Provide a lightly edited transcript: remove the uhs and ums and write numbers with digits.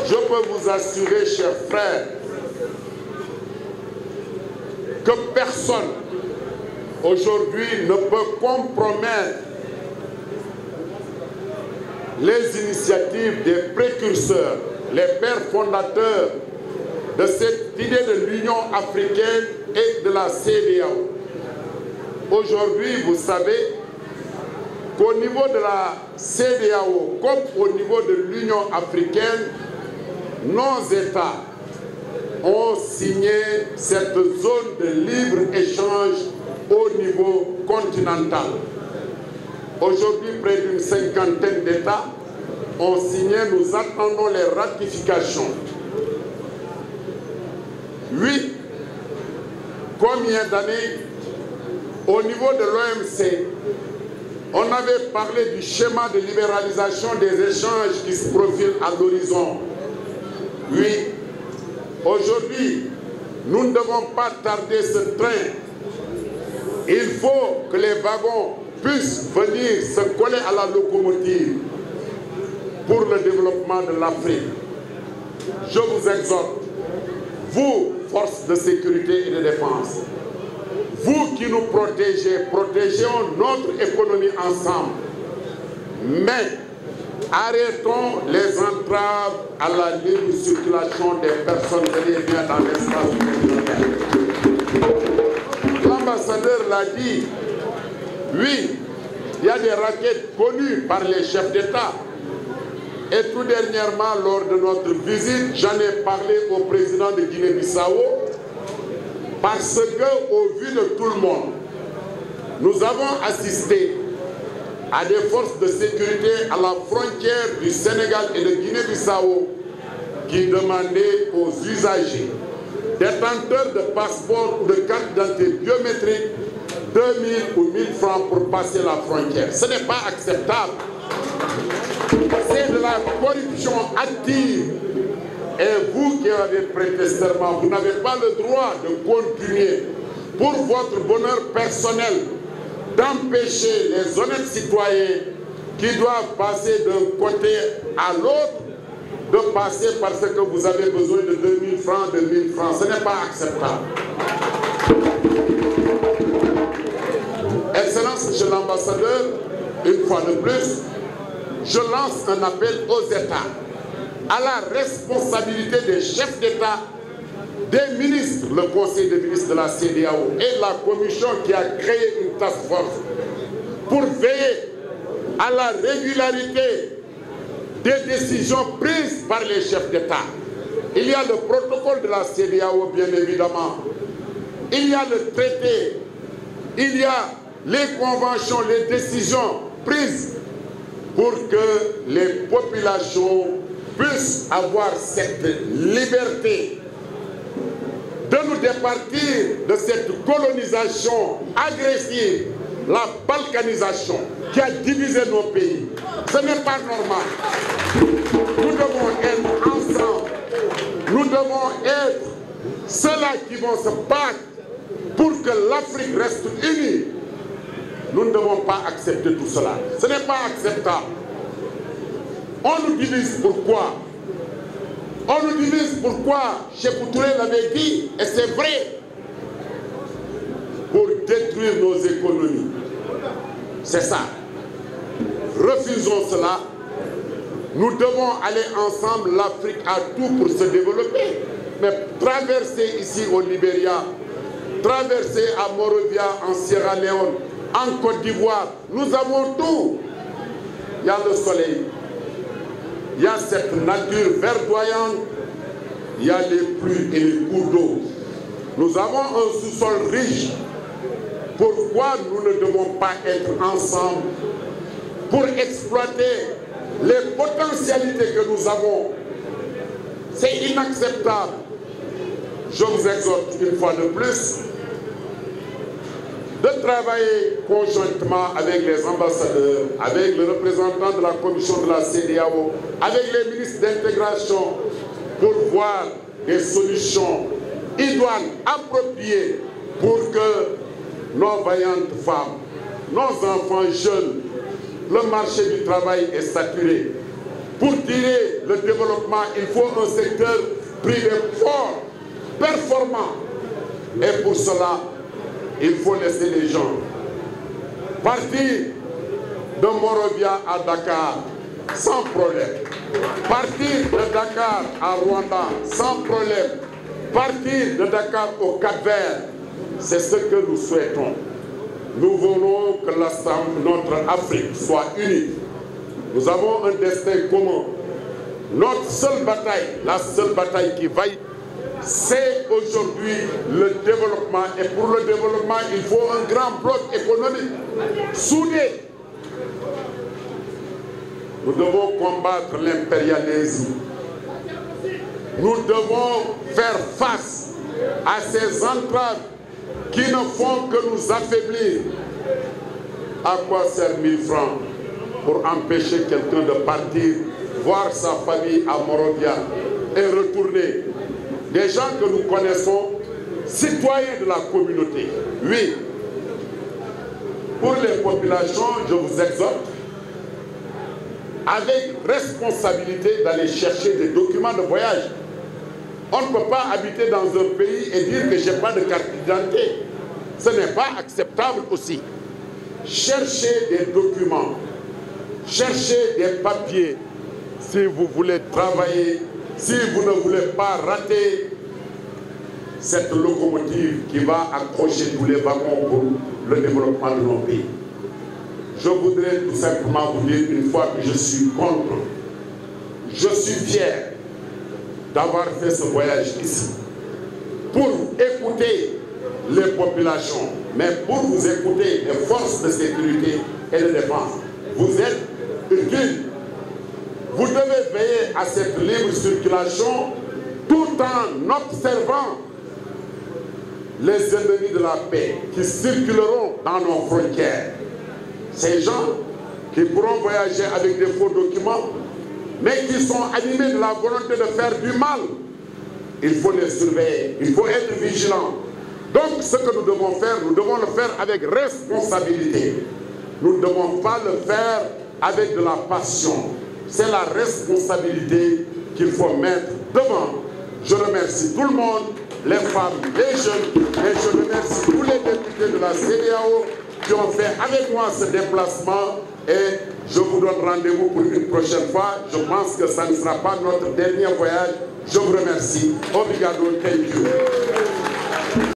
Je peux vous assurer, chers frères, que personne aujourd'hui ne peut compromettre les initiatives des précurseurs, les pères fondateurs de cette idée de l'Union africaine et de la CEDEAO. Aujourd'hui, vous savez qu'au niveau de la CEDEAO, comme au niveau de l'Union africaine, nos États ont signé cette zone de libre-échange au niveau continental. Aujourd'hui, près d'une cinquantaine d'États ont signé, nous attendons les ratifications. 8, combien d'années, au niveau de l'OMC, on avait parlé du schéma de libéralisation des échanges qui se profile à l'horizon. Oui, aujourd'hui, nous ne devons pas tarder ce train. Il faut que les wagons puissent venir se coller à la locomotive pour le développement de l'Afrique. Je vous exhorte, vous, forces de sécurité et de défense, vous qui nous protégez, protégeons notre économie ensemble. Mais arrêtons les entraves à la libre circulation des personnes venant et venant dans l'espace communautaire. L'ambassadeur l'a dit, oui, il y a des raquettes connues par les chefs d'État. Et tout dernièrement, lors de notre visite, j'en ai parlé au président de Guinée-Bissau, parce qu'au vu de tout le monde, nous avons assisté à des forces de sécurité à la frontière du Sénégal et de Guinée-Bissau qui demandaient aux usagers, détenteurs de passeports ou de cartes d'identité biométriques, 2000 ou 1000 francs pour passer la frontière. Ce n'est pas acceptable. C'est de la corruption active. Et vous qui avez prêté serment, vous n'avez pas le droit de continuer, pour votre bonheur personnel, d'empêcher les honnêtes citoyens qui doivent passer d'un côté à l'autre, de passer parce que vous avez besoin de 2000 francs, de 1000 francs. Ce n'est pas acceptable. Excellence, Monsieur l'ambassadeur, une fois de plus, je lance un appel aux États, à la responsabilité des chefs d'État, des ministres, le Conseil des ministres de la CEDEAO et la commission qui a créé une task force pour veiller à la régularité des décisions prises par les chefs d'État. Il y a le protocole de la CEDEAO, bien évidemment. Il y a le traité. Il y a les conventions, les décisions prises pour que les populations puissent avoir cette liberté de nous départir de cette colonisation agressive, la balkanisation qui a divisé nos pays. Ce n'est pas normal. Nous devons être ensemble. Nous devons être ceux-là qui vont se battre pour que l'Afrique reste unie. Nous ne devons pas accepter tout cela. Ce n'est pas acceptable. On nous divise pourquoi? On nous divise pourquoi? Sékou Touré l'avait dit, et c'est vrai, pour détruire nos économies. C'est ça. Refusons cela. Nous devons aller ensemble. L'Afrique a tout pour se développer. Mais traverser ici au Libéria, traverser à Monrovia, en Sierra Leone, en Côte d'Ivoire, nous avons tout. Il y a le soleil. Il y a cette nature verdoyante, il y a les pluies et les cours d'eau. Nous avons un sous-sol riche. Pourquoi nous ne devons pas être ensemble pour exploiter les potentialités que nous avons? C'est inacceptable. Je vous exhorte une fois de plus de travailler conjointement avec les ambassadeurs, avec le représentant de la commission de la CEDEAO, avec les ministres d'intégration pour voir des solutions idoines, appropriées pour que nos vaillantes femmes, nos enfants jeunes, le marché du travail est saturé. Pour tirer le développement, il faut un secteur privé fort, performant. Et pour cela, il faut laisser les gens partir de Monrovia à Dakar sans problème. Partir de Dakar à Rwanda sans problème. Partir de Dakar au Cap-Vert, c'est ce que nous souhaitons. Nous voulons que notre Afrique soit unie. Nous avons un destin commun. Notre seule bataille, la seule bataille qui vaille, c'est aujourd'hui le développement. Et pour le développement, il faut un grand bloc économique soudé. Nous devons combattre l'impérialisme. Nous devons faire face à ces entraves qui ne font que nous affaiblir. À quoi sert 1000 francs pour empêcher quelqu'un de partir, voir sa famille à Monrovia et retourner? Des gens que nous connaissons, citoyens de la communauté. Oui, pour les populations, je vous exhorte, avec responsabilité, d'aller chercher des documents de voyage. On ne peut pas habiter dans un pays et dire que je n'ai pas de carte d'identité. Ce n'est pas acceptable aussi. Cherchez des documents, cherchez des papiers si vous voulez travailler, si vous ne voulez pas rater cette locomotive qui va accrocher tous les wagons pour le développement de nos pays. Je voudrais tout simplement vous dire une fois que je suis contre. Je suis fier d'avoir fait ce voyage ici pour écouter les populations, mais pour vous écouter les forces de sécurité et de défense. Vous êtes utiles. Vous devez veiller à cette libre circulation tout en observant les ennemis de la paix qui circuleront dans nos frontières. Ces gens qui pourront voyager avec des faux documents, mais qui sont animés de la volonté de faire du mal. Il faut les surveiller, il faut être vigilant. Donc ce que nous devons faire, nous devons le faire avec responsabilité. Nous ne devons pas le faire avec de la passion. C'est la responsabilité qu'il faut mettre devant. Je remercie tout le monde, les femmes, les jeunes, et je remercie tous les députés de la CEDEAO qui ont fait avec moi ce déplacement, et je vous donne rendez-vous pour une prochaine fois. Je pense que ça ne sera pas notre dernier voyage. Je vous remercie. Obrigado, thank you.